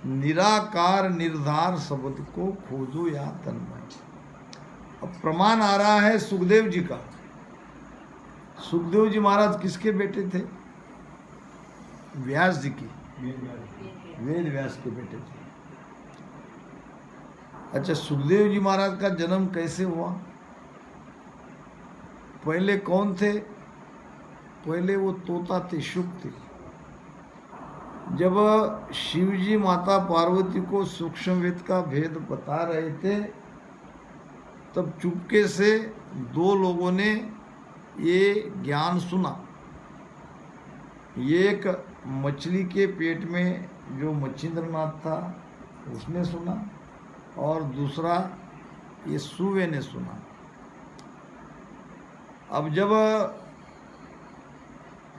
निराकार निर्धार शब्द को खोजो या तन्मय। अब प्रमाण आ रहा है सुखदेव जी का। सुखदेव जी महाराज किसके बेटे थे? व्यास जी की, वेद व्यास के बेटे थे। अच्छा, सुखदेव जी महाराज का जन्म कैसे हुआ? पहले कौन थे? पहले वो तोता थे, शुक थे। जब शिवजी माता पार्वती को सूक्ष्म वेद का भेद बता रहे थे, तब चुपके से दो लोगों ने ये ज्ञान सुना। एक मछली के पेट में जो मच्छिंद्रनाथ था उसने सुना, और दूसरा ये सूवे ने सुना। अब जब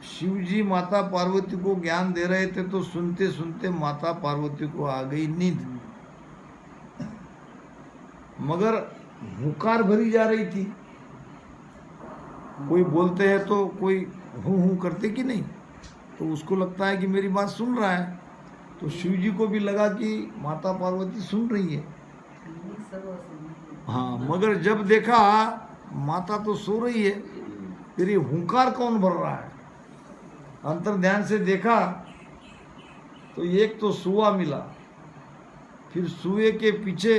शिवजी माता पार्वती को ज्ञान दे रहे थे तो सुनते सुनते माता पार्वती को आ गई नींद, मगर हुंकार भरी जा रही थी। कोई बोलते हैं तो कोई हूँ हूँ करते कि नहीं, तो उसको लगता है कि मेरी बात सुन रहा है। तो शिवजी को भी लगा कि माता पार्वती सुन रही है। हाँ, मगर जब देखा माता तो सो रही है, फिर ये हुंकार कौन भर रहा है? अंतर ध्यान से देखा तो एक तो सुआ मिला, फिर सुए के पीछे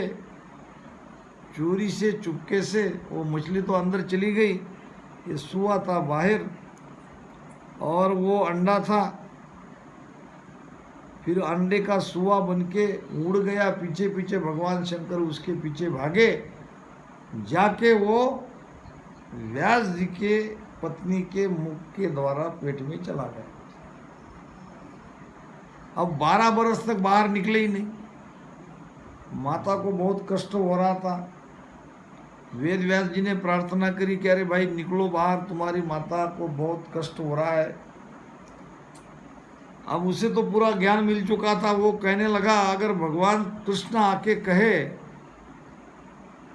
चोरी से चुपके से वो मछली तो अंदर चली गई, ये सुआ था बाहर, और वो अंडा था। फिर अंडे का सुआ बनके उड़ गया पीछे पीछे, भगवान शंकर उसके पीछे भागे, जाके वो व्यास जी के पत्नी के मुख के द्वारा पेट में चला गया। अब 12 बरस तक बाहर निकले ही नहीं। माता को बहुत कष्ट हो रहा था। वेद व्यास जी ने प्रार्थना करी कि अरे भाई निकलो बाहर, तुम्हारी माता को बहुत कष्ट हो रहा है। अब उसे तो पूरा ज्ञान मिल चुका था। वो कहने लगा, अगर भगवान कृष्ण आके कहे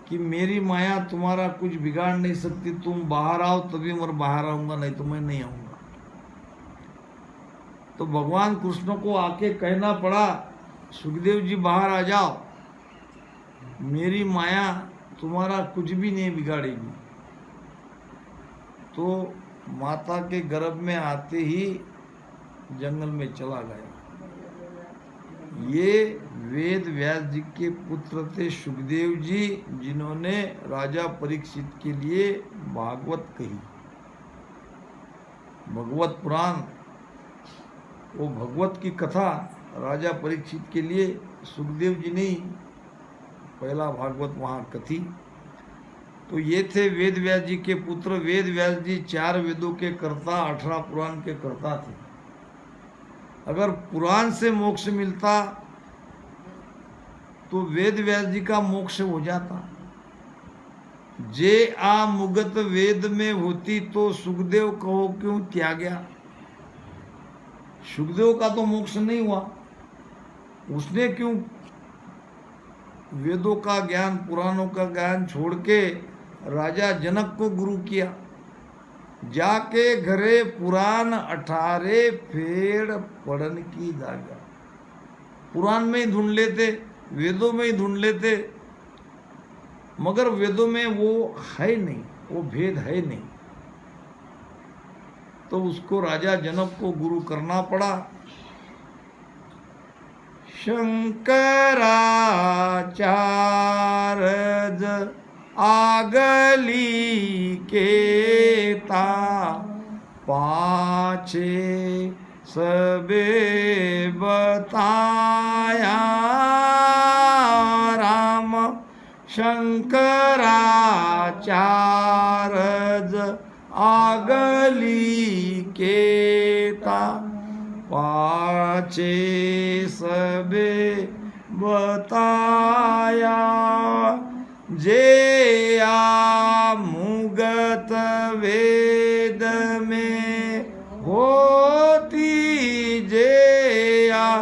कि मेरी माया तुम्हारा कुछ बिगाड़ नहीं सकती, तुम बाहर आओ तभी मैं बाहर आऊंगा, नहीं तो मैं नहीं आऊंगा। तो भगवान कृष्ण को आके कहना पड़ा, सुखदेव जी बाहर आ जाओ, मेरी माया तुम्हारा कुछ भी नहीं बिगाड़ेगी। तो माता के गर्भ में आते ही जंगल में चला गया। ये वेद व्यास जी के पुत्र थे सुखदेव जी, जिन्होंने राजा परीक्षित के लिए भागवत कही। भगवत पुराण, वो भगवत की कथा राजा परीक्षित के लिए सुखदेव जी ने पहला भागवत वहाँ कथी। तो ये थे वेद व्यास जी के पुत्र। वेद व्यास जी 4 वेदों के कर्ता, 18 पुराण के कर्ता थे। अगर पुराण से मोक्ष मिलता तो वेद व्यास जी का मोक्ष हो जाता। जे आ मुगत वेद में होती तो सुखदेव कहो क्यों त्याग्या। सुखदेव का तो मोक्ष नहीं हुआ, उसने क्यों वेदों का ज्ञान, पुराणों का ज्ञान छोड़ के राजा जनक को गुरु किया। जाके घरे पुराण 18 फेड़ पढ़न की जागा। पुराण में ही ढूंढ लेते, वेदों में ही ढूंढ लेते, मगर वेदों में वो है नहीं, वो भेद है नहीं। तो उसको राजा जनक को गुरु करना पड़ा। शंकराचार्य आगली केता, पाछे सबे बताया राम। शंकराचार्य आगली केता, पाछे सबे बताया। जे आ मुगत वेद में होती, जे आ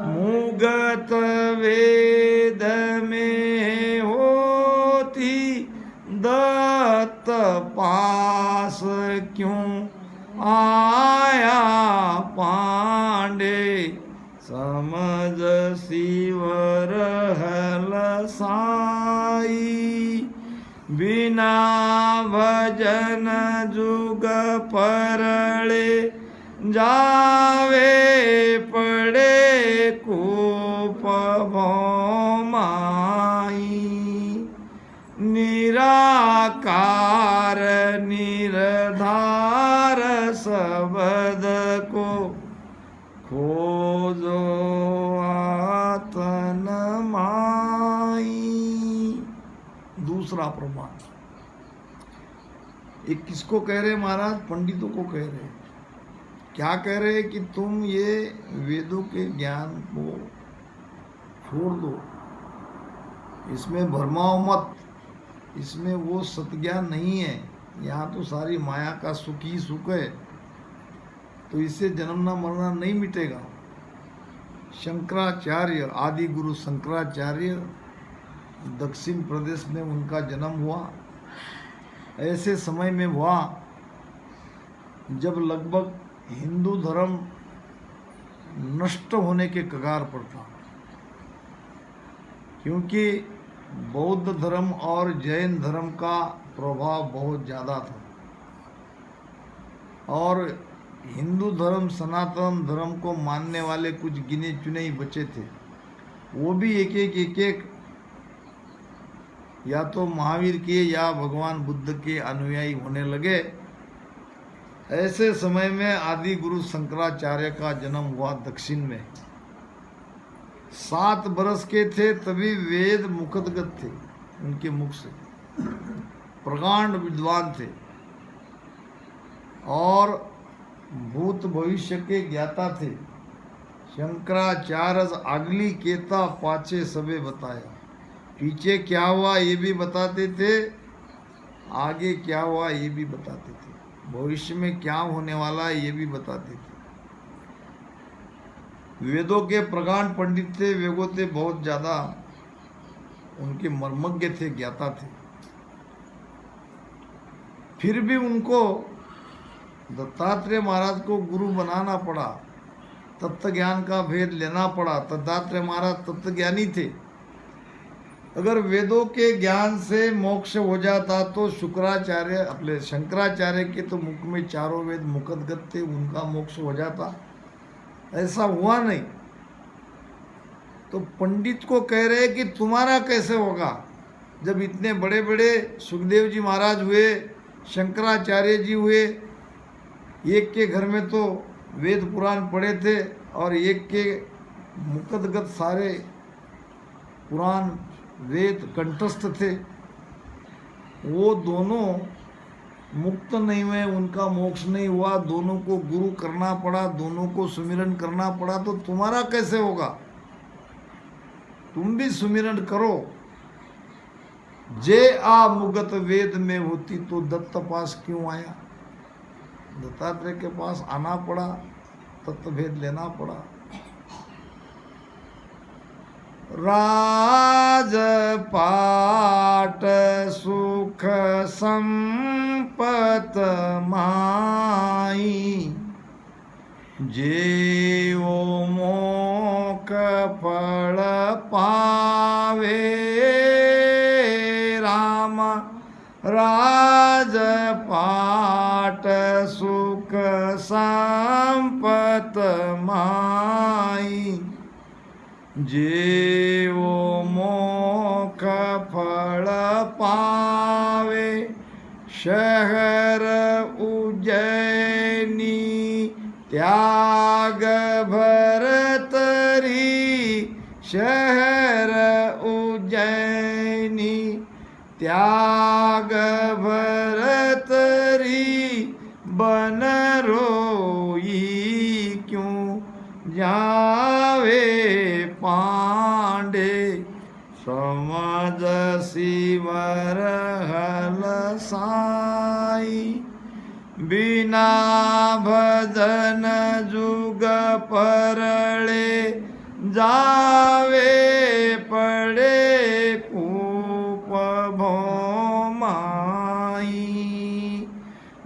मुगत वेद में होती, दत्त पास क्यों आया पांडे समझ शिवर हल साई, बिना भजन जुग परले, जावे पड़े कूप भौमाई। निराकार निरधार शब्द को, खोजो आतन माई। दूसरा प्रमाण ये किसको कह रहे महाराज? पंडितों को कह रहे। क्या कह रहे कि तुम ये वेदों के ज्ञान को छोड़ दो, इसमें भरमाओ मत, इसमें वो सत्ज्ञान नहीं है। यहाँ तो सारी माया का सुख ही सुख है, तो इससे जन्मना मरना नहीं मिटेगा। शंकराचार्य, आदि गुरु शंकराचार्य, दक्षिण प्रदेश में उनका जन्म हुआ। ऐसे समय में हुआ जब लगभग हिंदू धर्म नष्ट होने के कगार पर था, क्योंकि बौद्ध धर्म और जैन धर्म का प्रभाव बहुत ज़्यादा था, और हिंदू धर्म सनातन धर्म को मानने वाले कुछ गिने चुने ही बचे थे। वो भी एक एक या तो महावीर के या भगवान बुद्ध के अनुयायी होने लगे। ऐसे समय में आदि गुरु शंकराचार्य का जन्म हुआ दक्षिण में। 7 बरस के थे तभी वेद मुखतगत थे उनके मुख से, प्रकांड विद्वान थे और भूत भविष्य के ज्ञाता थे। शंकराचार्य अगली केता पाछे सबे बताया, पीछे क्या हुआ ये भी बताते थे, आगे क्या हुआ ये भी बताते थे, भविष्य में क्या होने वाला है ये भी बताते थे। वेदों के प्रगाढ़ पंडित थे, वेगोते बहुत ज़्यादा उनके मर्मज्ञ थे, ज्ञाता थे। फिर भी उनको दत्तात्रेय महाराज को गुरु बनाना पड़ा, तत्व ज्ञान का भेद लेना पड़ा। दत्तात्रेय महाराज तत्व ज्ञानी थे। अगर वेदों के ज्ञान से मोक्ष हो जाता तो शुक्राचार्य अपने शंकराचार्य के तो मुख में चारों वेद मुखतगत थे, उनका मोक्ष हो जाता। ऐसा हुआ नहीं। तो पंडित को कह रहे कि तुम्हारा कैसे होगा, जब इतने बड़े बड़े सुखदेव जी महाराज हुए, शंकराचार्य जी हुए, एक के घर में तो वेद पुराण पढ़े थे और एक के मुखतगत सारे पुराण वेद कंठस्थ थे। वो दोनों मुक्त नहीं हुए, उनका मोक्ष नहीं हुआ, दोनों को गुरु करना पड़ा, दोनों को सुमिरन करना पड़ा। तो तुम्हारा कैसे होगा? तुम भी सुमिरन करो। जे आ मुगत वेद में होती तो दत्त पास क्यों आया? दत्तात्रेय के पास आना पड़ा, तत्व भेद लेना पड़ा। राजपाट सुख संपत माई, जेओ मोक फल पावे राम। राजपाट सुख संपत माई, जेओ मोख फल पावे। शहर उज्जैनी त्याग भरतरी, शहर उज्जैनी त्याग भरतरी। बन रोई क्यों जावे पांडे, समझ शिवर हल साई। बिना भजन जुग परले, जावे पड़े कूप भौमाई।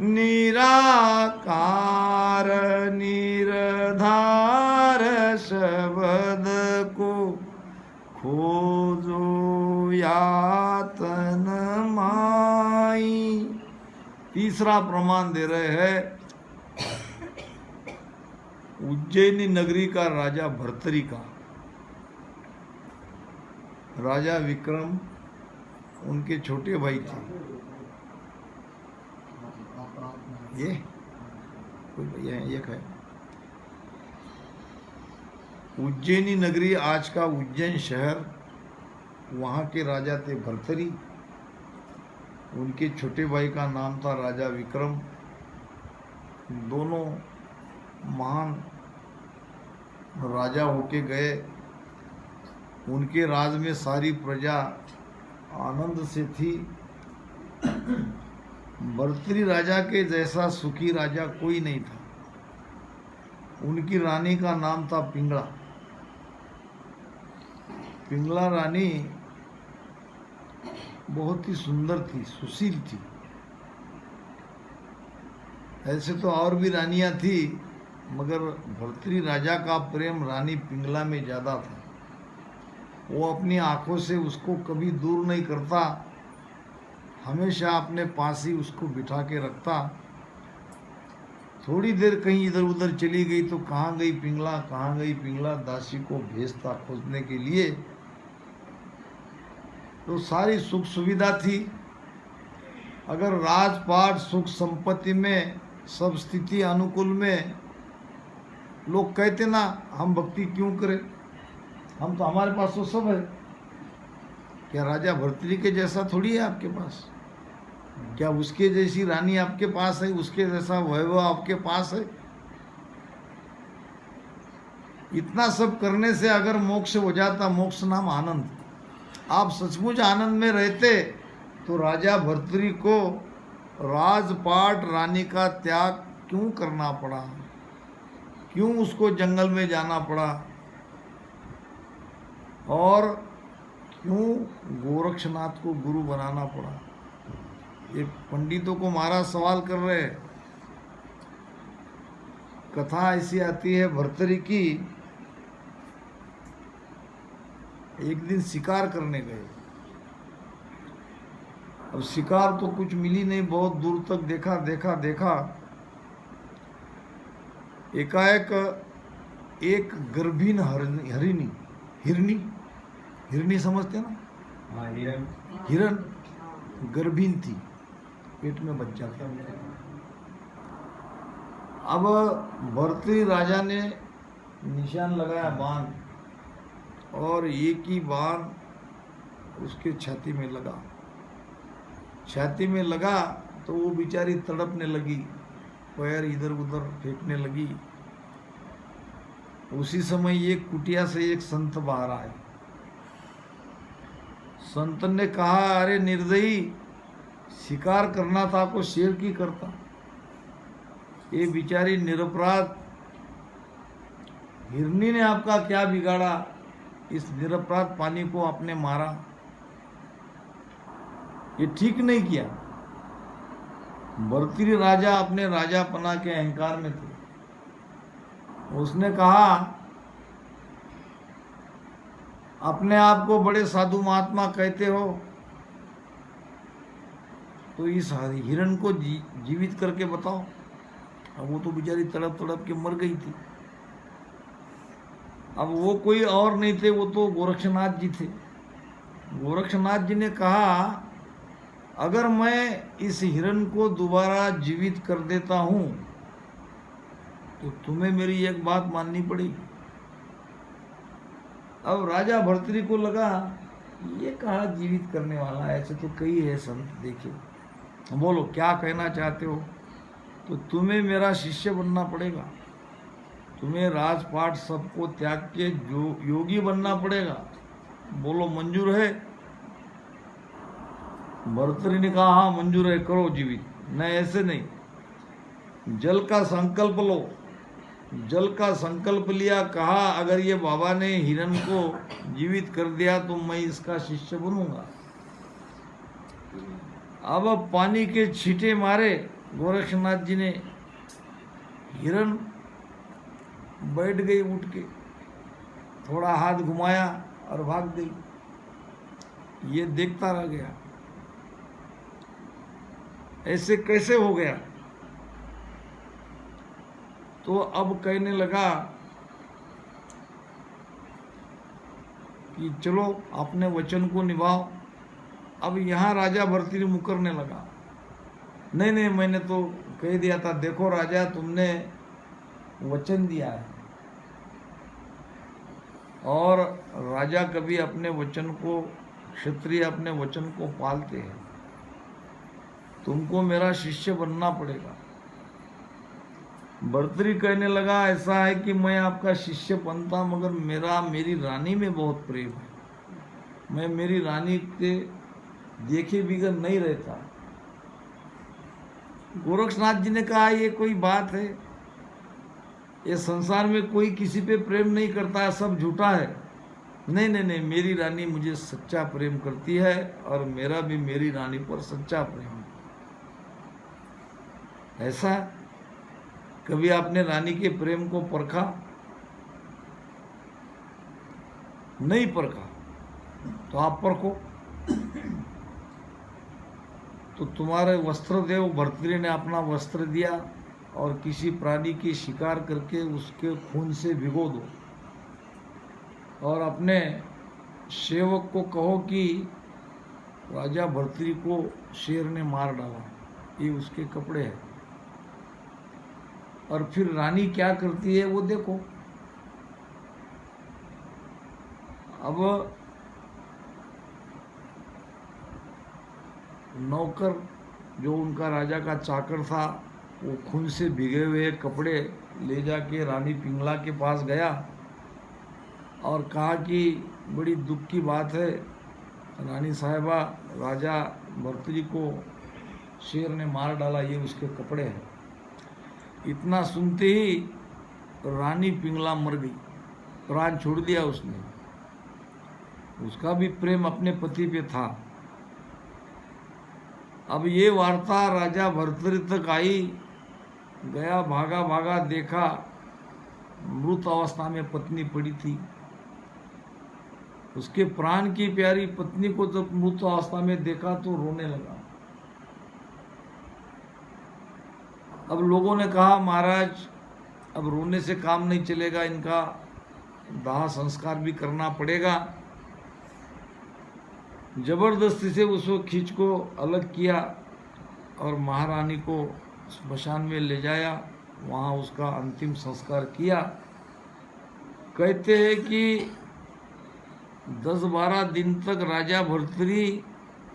निराकार निरधार शब्द पद को खोजो यातन माई। तीसरा प्रमाण दे रहे हैं उज्जैनी नगरी का राजा भर्तरी का। राजा विक्रम उनके छोटे भाई थे। ये कोई भैया एक है। उज्जैनी नगरी आज का उज्जैन शहर, वहाँ के राजा थे भर्तरी। उनके छोटे भाई का नाम था राजा विक्रम। दोनों महान राजा होके गए। उनके राज में सारी प्रजा आनंद से थी। भर्तरी राजा के जैसा सुखी राजा कोई नहीं था। उनकी रानी का नाम था पिंगला। पिंगला रानी बहुत ही सुंदर थी, सुशील थी। ऐसे तो और भी रानियां थी, मगर भर्तरी राजा का प्रेम रानी पिंगला में ज़्यादा था। वो अपनी आंखों से उसको कभी दूर नहीं करता, हमेशा अपने पास ही उसको बिठा के रखता। थोड़ी देर कहीं इधर उधर चली गई तो कहाँ गई पिंगला, कहाँ गई पिंगला, दासी को भेजता खोजने के लिए। तो सारी सुख सुविधा थी। अगर राजपाट सुख संपत्ति में सब स्थिति अनुकूल में, लोग कहते ना हम भक्ति क्यों करें, हम तो हमारे पास तो सब है। क्या राजा भर्तरी के जैसा थोड़ी है आपके पास? क्या उसके जैसी रानी आपके पास है? उसके जैसा वैभव आपके पास है? इतना सब करने से अगर मोक्ष हो जाता, मोक्ष नाम आनंद, आप सचमुच आनंद में रहते, तो राजा भर्तरी को राजपाट रानी का त्याग क्यों करना पड़ा? क्यों उसको जंगल में जाना पड़ा? और क्यों गोरक्षनाथ को गुरु बनाना पड़ा? ये पंडितों को महाराज सवाल कर रहे हैं। कथा ऐसी आती है भर्तरी की, एक दिन शिकार करने गए। अब शिकार तो कुछ मिली नहीं, बहुत दूर तक देखा देखा देखा, एकाएक एक गर्भीन हिरनी समझते ना? हाँ, हिरन। हिरन गर्भीन थी, पेट में बच्चा था। अब भर्तरी राजा ने निशान लगाया बाण, और एक ही बाण उसके छाती में लगा। छाती में लगा तो वो बेचारी तड़पने लगी, पैर इधर उधर फेंकने लगी। उसी समय एक कुटिया से एक संत बाहर आए। संत ने कहा, अरे निर्दयी, शिकार करना था आपको, शेर की करता। ये बेचारी निरपराध हिरनी ने आपका क्या बिगाड़ा? इस निरपराध पानी को आपने मारा, ये ठीक नहीं किया। भर्तरी राजा अपने राजापना के अहंकार में थे। उसने कहा, अपने आप को बड़े साधु महात्मा कहते हो, तो इस हिरण को जीवित करके बताओ। अब वो तो बेचारी तड़प तड़प के मर गई थी। अब वो कोई और नहीं थे, वो तो गोरक्षनाथ जी थे। गोरक्षनाथ जी ने कहा, अगर मैं इस हिरण को दोबारा जीवित कर देता हूं, तो तुम्हें मेरी एक बात माननी पड़ेगी। अब राजा भर्तरी को लगा, ये कहाँ जीवित करने वाला है, ऐसे तो कई है संत देखे, बोलो क्या कहना चाहते हो? तो तुम्हें मेरा शिष्य बनना पड़ेगा, तुम्हें राजपाट सबको त्याग के योगी बनना पड़ेगा। बोलो मंजूर है? भर्तरी ने कहा, हाँ मंजूर है, करो जीवित। नहीं ऐसे नहीं, जल का संकल्प लो। जल का संकल्प लिया, कहा अगर ये बाबा ने हिरण को जीवित कर दिया तो मैं इसका शिष्य बनूंगा। अब पानी के छींटे मारे गोरक्षनाथ जी ने, हिरण बैठ गई उठ के। थोड़ा हाथ घुमाया और भाग गई। ये देखता रह गया, ऐसे कैसे हो गया। तो अब कहने लगा कि चलो अपने वचन को निभाओ। अब यहाँ राजा भर्तृहरि मुकरने लगा, नहीं नहीं, मैंने तो कह दिया था, देखो राजा तुमने वचन दिया है, और राजा कभी अपने वचन को, क्षत्रिय अपने वचन को पालते हैं, तुमको मेरा शिष्य बनना पड़ेगा। भर्तृहरि कहने लगा, ऐसा है कि मैं आपका शिष्य बनता, मगर मेरी रानी में बहुत प्रेम है, मैं मेरी रानी के देखे बिगर नहीं रहता। गोरक्षनाथ जी ने कहा, ये कोई बात है? ये संसार में कोई किसी पे प्रेम नहीं करता है, सब झूठा है। नहीं नहीं नहीं, मेरी रानी मुझे सच्चा प्रेम करती है, और मेरा भी मेरी रानी पर सच्चा प्रेम है। ऐसा कभी आपने रानी के प्रेम को परखा? नहीं परखा, तो आप परखो। तो तुम्हारे वस्त्र देव भर्तृहरि ने अपना वस्त्र दिया, और किसी प्राणी की शिकार करके उसके खून से भिगो दो, और अपने सेवक को कहो कि राजा भर्तृहरि को शेर ने मार डाला, ये उसके कपड़े हैं। और फिर रानी क्या करती है वो देखो। अब नौकर जो उनका राजा का चाकर था, वो खून से भिगे हुए कपड़े ले जाके रानी पिंगला के पास गया और कहा कि बड़ी दुख की बात है रानी साहिबा, राजा भर्तृहरि को शेर ने मार डाला, ये उसके कपड़े हैं। इतना सुनते ही रानी पिंगला मर गई, प्राण छोड़ दिया उसने। उसका भी प्रेम अपने पति पे था। अब ये वार्ता राजा भर्तृहरि तक आई, गया भागा भागा, देखा मृत अवस्था में पत्नी पड़ी थी। उसके प्राण की प्यारी पत्नी को जब मृत अवस्था में देखा तो रोने लगा। अब लोगों ने कहा, महाराज अब रोने से काम नहीं चलेगा, इनका दाह संस्कार भी करना पड़ेगा। जबरदस्ती से उसको खींच को अलग किया और महारानी को स्मशान में ले जाया, वहाँ उसका अंतिम संस्कार किया। कहते हैं कि 10-12 दिन तक राजा भर्तृहरि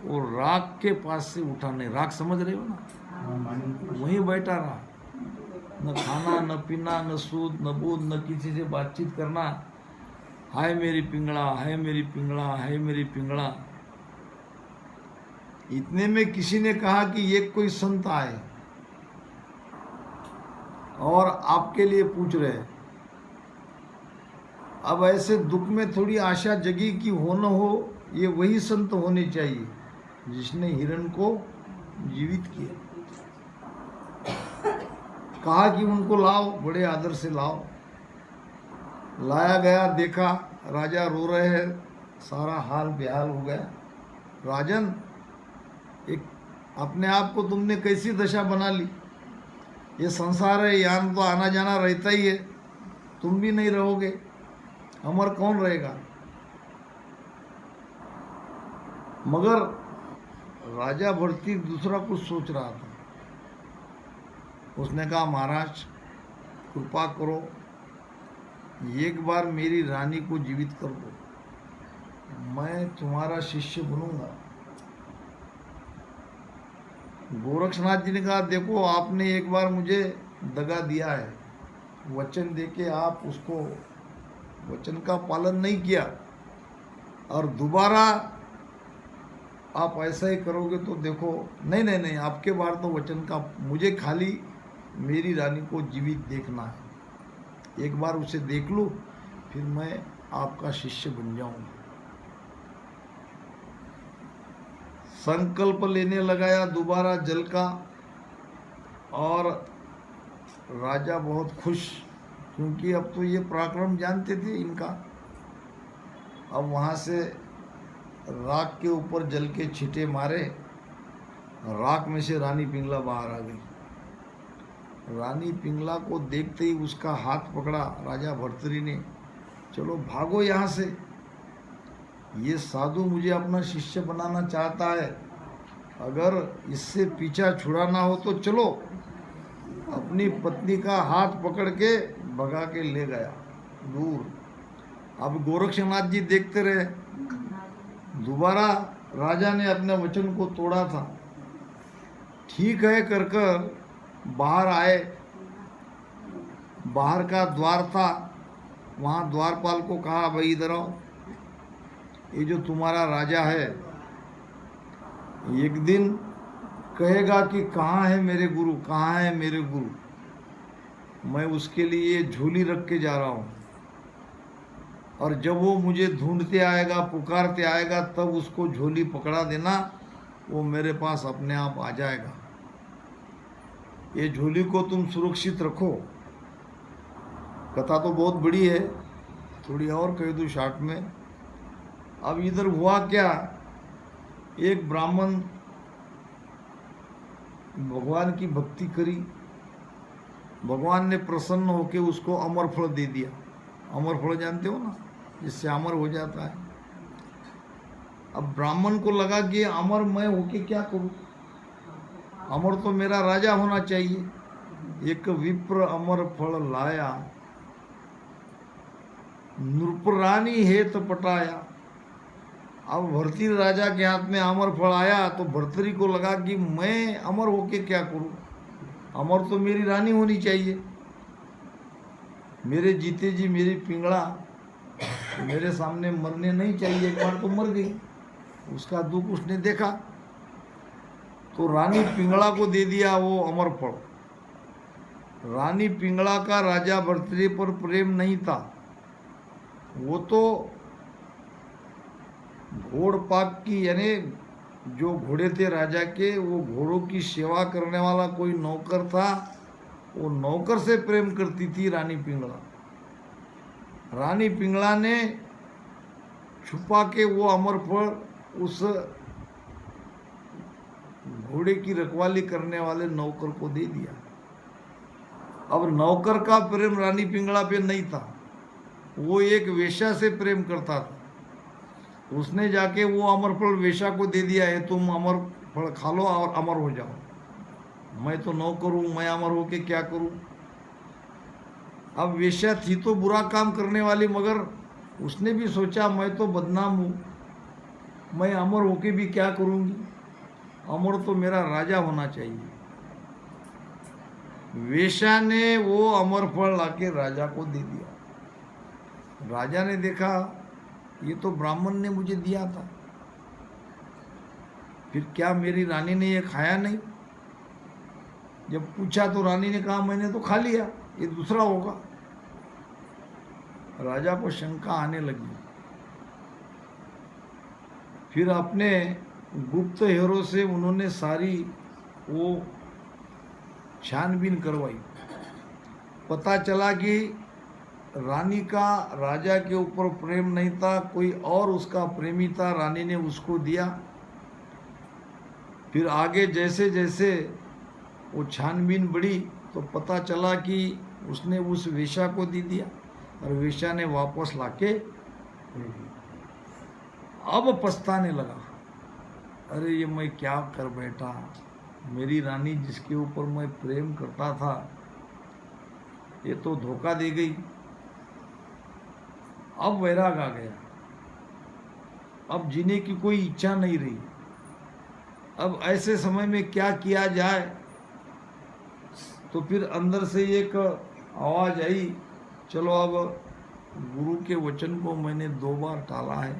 वो राख के पास से उठा नहीं। राख समझ रहे हो ना, वहीं बैठा रहा, न खाना न पीना, न सूद न बूद, न किसी से बातचीत करना। हाय मेरी पिंगला, हाय मेरी पिंगला, हाय मेरी पिंगला। इतने में किसी ने कहा कि ये कोई संत आए और आपके लिए पूछ रहे हैं। अब ऐसे दुख में थोड़ी आशा जगी कि हो न हो, ये वही संत होने चाहिए जिसने हिरण को जीवित किया। कहा कि उनको लाओ, बड़े आदर से लाओ। लाया गया, देखा राजा रो रहे हैं, सारा हाल बेहाल हो गया। राजन, एक अपने आप को तुमने कैसी दशा बना ली? ये संसार है, यहाँ तो आना जाना रहता ही है, तुम भी नहीं रहोगे, अमर कौन रहेगा? मगर राजा भर्तृहरि दूसरा कुछ सोच रहा था। उसने कहा, महाराज कृपा करो, एक बार मेरी रानी को जीवित कर दो, मैं तुम्हारा शिष्य बनूंगा। गोरक्षनाथ जी ने कहा, देखो आपने एक बार मुझे दगा दिया है, वचन देके आप उसको वचन का पालन नहीं किया, और दोबारा आप ऐसा ही करोगे तो देखो। नहीं नहीं नहीं, आपके बार तो वचन का, मुझे खाली मेरी रानी को जीवित देखना है, एक बार उसे देख लूँ फिर मैं आपका शिष्य बन जाऊंगा। संकल्प लेने लगाया दोबारा जल का, और राजा बहुत खुश, क्योंकि अब तो ये पराक्रम जानते थे इनका। अब वहाँ से राख के ऊपर जल के छींटे मारे, राख में से रानी पिंगला बाहर आ गई। रानी पिंगला को देखते ही उसका हाथ पकड़ा राजा भर्तरी ने, चलो भागो यहाँ से, ये साधु मुझे अपना शिष्य बनाना चाहता है, अगर इससे पीछा छुड़ाना हो तो चलो। अपनी पत्नी का हाथ पकड़ के भगा के ले गया दूर। अब गोरक्षनाथ जी देखते रहे। दोबारा राजा ने अपने वचन को तोड़ा था, ठीक है कर कर बाहर आए। बाहर का द्वार था, वहाँ द्वारपाल को कहा, भाई इधर आओ, ये जो तुम्हारा राजा है एक दिन कहेगा कि कहाँ है मेरे गुरु, कहाँ है मेरे गुरु। मैं उसके लिए झोली रख के जा रहा हूँ, और जब वो मुझे ढूंढते आएगा, पुकारते आएगा, तब उसको झोली पकड़ा देना, वो मेरे पास अपने आप आ जाएगा। ये झोली को तुम सुरक्षित रखो। कथा तो बहुत बड़ी है, थोड़ी और कह दूँ शॉर्ट में। अब इधर हुआ क्या, एक ब्राह्मण भगवान की भक्ति करी, भगवान ने प्रसन्न होकर उसको अमर फल दे दिया। अमर फल जानते हो ना, जिससे अमर हो जाता है। अब ब्राह्मण को लगा कि अमर मैं होके क्या करूं, अमर तो मेरा राजा होना चाहिए। एक विप्र अमर फल लाया, नृपरानी हेत पटाया। अब भर्तृहरि राजा के हाथ में अमर फल आया तो भर्तृहरि को लगा कि मैं अमर होके क्या करूं, अमर तो मेरी रानी होनी चाहिए। मेरे जीते जी मेरी पिंगला मेरे सामने मरने नहीं चाहिए, एक बार तो मर गई, उसका दुख उसने देखा, तो रानी पिंगला को दे दिया वो अमर फल। रानी पिंगला का राजा भर्तृहरि पर प्रेम नहीं था, वो तो घोड़ पाक की, यानी जो घोड़े थे राजा के, वो घोड़ों की सेवा करने वाला कोई नौकर था, वो नौकर से प्रेम करती थी रानी पिंगला। रानी पिंगला ने छुपा के वो अमर फल उस घोड़े की रखवाली करने वाले नौकर को दे दिया। अब नौकर का प्रेम रानी पिंगला पे नहीं था, वो एक वेश्या से प्रेम करता था। उसने जाके वो अमर फल वेश्या को दे दिया है, तुम अमर फल खा लो और अमर हो जाओ। मैं तो नौकर हूँ, मैं अमर होके क्या करूँ। अब वेश्या थी तो बुरा काम करने वाली, मगर उसने भी सोचा मैं तो बदनाम हूँ, मैं अमर होके भी क्या करूँगी, अमर तो मेरा राजा होना चाहिए। वेश्या ने वो अमर फल लाके राजा को दे दिया। राजा ने देखा ये तो ब्राह्मण ने मुझे दिया था, फिर क्या मेरी रानी ने ये खाया नहीं। जब पूछा तो रानी ने कहा मैंने तो खा लिया, ये दूसरा होगा। राजा को शंका आने लगी। फिर अपने गुप्त हेरों से उन्होंने सारी वो छानबीन करवाई। पता चला कि रानी का राजा के ऊपर प्रेम नहीं था, कोई और उसका प्रेमी था, रानी ने उसको दिया। फिर आगे जैसे जैसे वो छानबीन बढ़ी तो पता चला कि उसने उस वेश्या को दे दिया, और वेश्या ने वापस लाके अब पछताने लगा, अरे ये मैं क्या कर बैठा, मेरी रानी जिसके ऊपर मैं प्रेम करता था ये तो धोखा दे गई। अब वैराग आ गया, अब जीने की कोई इच्छा नहीं रही। अब ऐसे समय में क्या किया जाए, तो फिर अंदर से एक आवाज़ आई, चलो अब गुरु के वचन को मैंने 2 बार टाला है,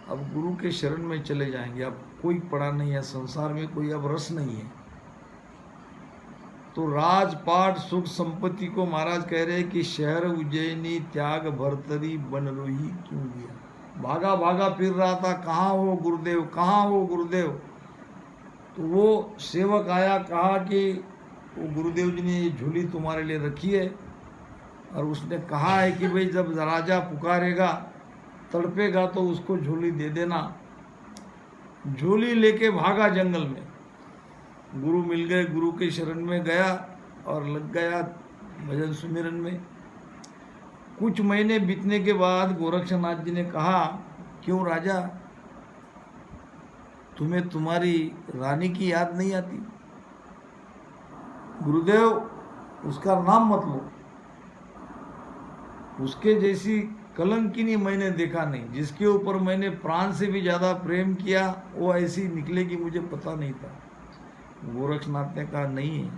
अब गुरु के शरण में चले जाएंगे। अब कोई पड़ा नहीं है संसार में, कोई अब रस नहीं है। तो राजपाट सुख संपत्ति को महाराज कह रहे कि शहर उज्जैनी त्याग भर्तरी बनरोही क्यों दिया। भागा भागा फिर रहा था, कहाँ हो गुरुदेव, कहाँ हो गुरुदेव। तो वो सेवक आया, कहा कि वो गुरुदेव जी ने ये झोली तुम्हारे लिए रखी है, और उसने कहा है कि भाई जब राजा पुकारेगा तड़पेगा तो उसको झोली दे देना। झोली लेके भागा जंगल में। गुरु मिल गए, गुरु के शरण में गया और लग गया भजन सुमिरन में। कुछ महीने बीतने के बाद गोरक्षनाथ जी ने कहा, क्यों राजा, तुम्हें तुम्हारी रानी की याद नहीं आती? गुरुदेव, उसका नाम मत लो, उसके जैसी कलंकिनी मैंने देखा नहीं। जिसके ऊपर मैंने प्राण से भी ज़्यादा प्रेम किया वो ऐसी निकलेगी, मुझे पता नहीं था। गोरक्षनाथ ने कहा, नहीं है,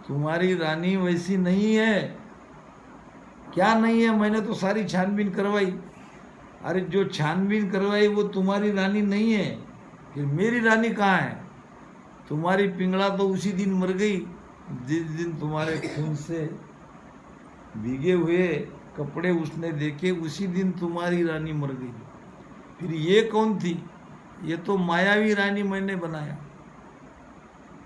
तुम्हारी रानी वैसी नहीं है। क्या नहीं है? मैंने तो सारी छानबीन करवाई। अरे जो छानबीन करवाई वो तुम्हारी रानी नहीं है, फिर मेरी रानी कहाँ है? तुम्हारी पिंगला तो उसी दिन मर गई जिस दिन तुम्हारे खून से भीगे हुए कपड़े उसने देखे, उसी दिन तुम्हारी रानी मर गई। फिर ये कौन थी? ये तो मायावी रानी मैंने बनाया।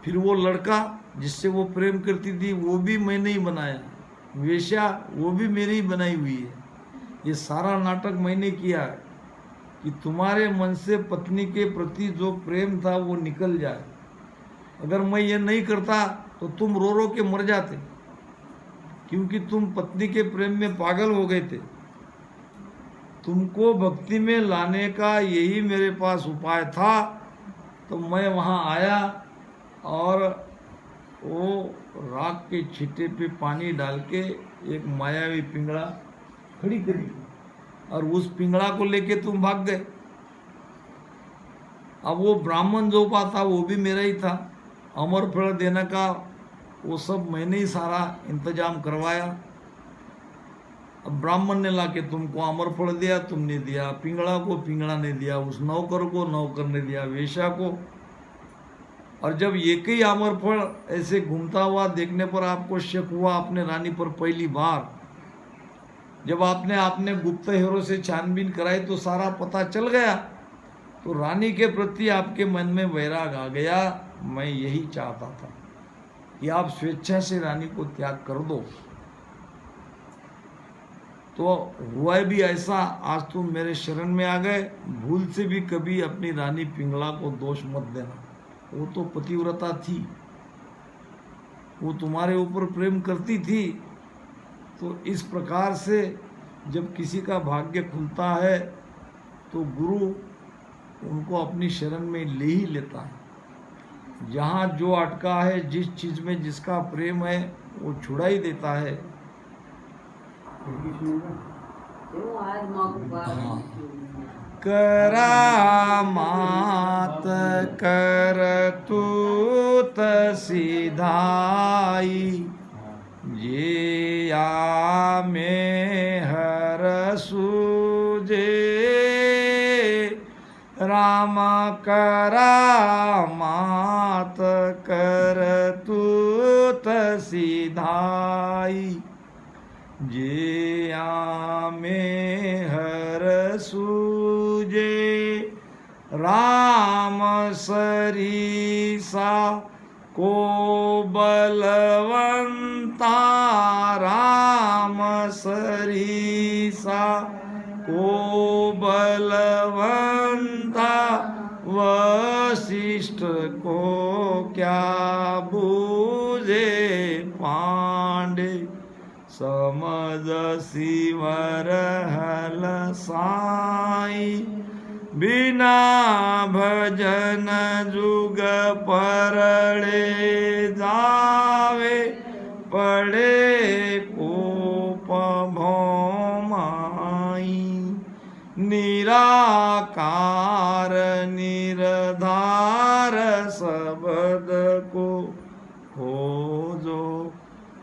फिर वो लड़का जिससे वो प्रेम करती थी वो भी मैंने ही बनाया। वेश्या वो भी मेरी ही बनाई हुई है। ये सारा नाटक मैंने किया है कि तुम्हारे मन से पत्नी के प्रति जो प्रेम था वो निकल जाए। अगर मैं ये नहीं करता तो तुम रो रो के मर जाते, क्योंकि तुम पत्नी के प्रेम में पागल हो गए थे। तुमको भक्ति में लाने का यही मेरे पास उपाय था। तो मैं वहाँ आया और वो राख के छींटे पे पानी डाल के एक मायावी पिंगला खड़ी करी और उस पिंगला को लेके तुम भाग गए। अब वो ब्राह्मण जो पाता वो भी मेरा ही था। अमर फल देने का वो सब मैंने ही सारा इंतजाम करवाया। अब ब्राह्मण ने लाके तुमको अमर फल दिया, तुमने दिया पिंगला को, पिंगला ने दिया उस नौकर को, नौकर ने दिया वेश्या को। और जब एक ही अमर फल ऐसे घूमता हुआ देखने पर आपको शक हुआ अपने रानी पर पहली बार, जब आपने गुप्त हेरो से छानबीन कराई तो सारा पता चल गया, तो रानी के प्रति आपके मन में वैराग आ गया। मैं यही चाहता था कि आप स्वेच्छा से रानी को त्याग कर दो। तो हुआ भी ऐसा, आज तुम मेरे शरण में आ गए। भूल से भी कभी अपनी रानी पिंगला को दोष मत देना। वो तो पतिव्रता थी, वो तुम्हारे ऊपर प्रेम करती थी। तो इस प्रकार से जब किसी का भाग्य खुलता है तो गुरु उनको अपनी शरण में ले ही लेता है। जहाँ जो अटका है, जिस चीज़ में जिसका प्रेम है वो छुड़ा ही देता है। हाँ। करामात कर तूत सिधाई, ये या में हर सूजे। राम करामात कर तूत सिधाई, जे में हर सूजे। राम सरीसा को बलवंता, राम सरीसा को बलवंता। वशिष्ठ को क्या बूझे पांडे, समझ सिवर हल साई। बिना भजन जुग परड़े जावे, पड़े कोप भौमाई। निराकार निरधार शब्द को खोजो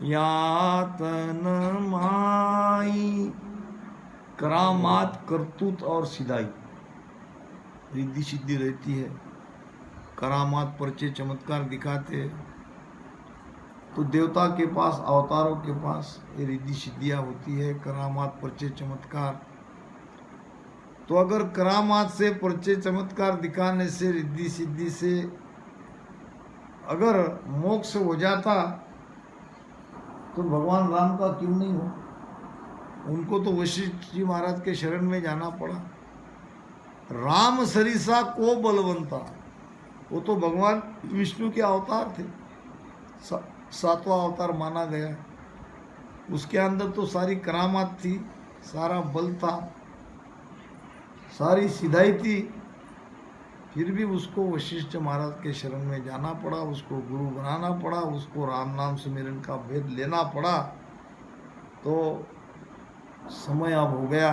यातन माई। करामात करतूत और सिधाई, रिद्धि सिद्धि रहती है। करामात परिचय चमत्कार दिखाते तो देवता के पास, अवतारों के पास ये रिद्धि सिद्धियाँ होती है। करामात परिचय चमत्कार। तो अगर करामात से परिचय चमत्कार दिखाने से, रिद्धि सिद्धि से अगर मोक्ष हो जाता तो भगवान राम का क्यों नहीं हो? उनको तो वशिष्ठ जी महाराज के शरण में जाना पड़ा। राम सरिसा को बलवंता, वो तो भगवान विष्णु के अवतार थे, सातवां अवतार माना गया। उसके अंदर तो सारी करामात थी, सारा बल था, सारी सिधाई थी, फिर भी उसको वशिष्ठ महाराज के शरण में जाना पड़ा, उसको गुरु बनाना पड़ा, उसको राम नाम सुमिरन का वेद लेना पड़ा। तो समय अब हो गया,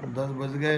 10 बज गए।